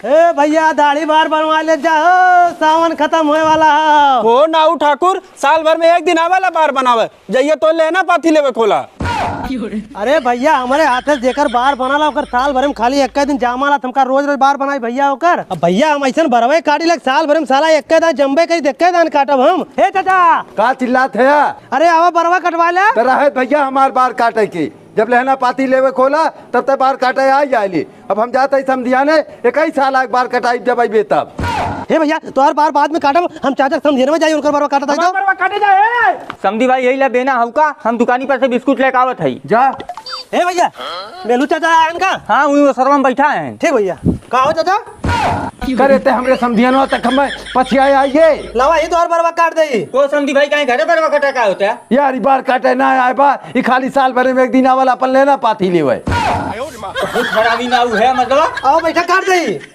ए भैया दाढ़ी बार बनवा ले जाओ, सावन खत्म होए वाला है। हो नाऊ ठाकुर, साल भर में एक दिन आवेला बार बनावे, जाइए तो लेना पाथी लेवे खोला। अरे भैया हमारे हाथ से जेकर बार बनाला ओकर साल भर में खाली एक दिन जामाला, तुमका रोज रोज बार बनाई भैया ओकर। अब भैया हम ऐसा बरवे काटी लग साल भर में साला एक दान जम्बे करी देख दान काटब हम। हे चाचा का चिल्लात है? अरे आवा बरवा कटवा ले। रहे भैया हमार बार काटे की, जब लहना पाती लेवे खोला तब तक बार काटे आ जाए। अब हम जाते ही समझियाने एक ही साल एक बार कटाई जब अबे तब। हे भैया तो हर बार बाद में काटब, हम चाचा समझिए में जाइए उनकर बरवा काटा था। बरवा काटे जाए समझी भाई यही ला बेना हउका, हम दुकानी पर से बिस्कुट लेकर आवत हई। जा हे भैया मेलू चाचा आया इनका। हाँ वही वो सर्वम बैठा है। ठीक भैया का हो चाचा करे ते हमरे समझियानो तक हम पछिया आइए। लावा ये तो हर बरवा काट दे। तो समझी भाई कहीं घरे पर कटा का होता है यार बार काटे ना आए बा, ये खाली साल भर में एक दिन आवाला अपन लेना पाती लेवे। कुछ खराबी ना है मतलब। आओ बैठा काट दे।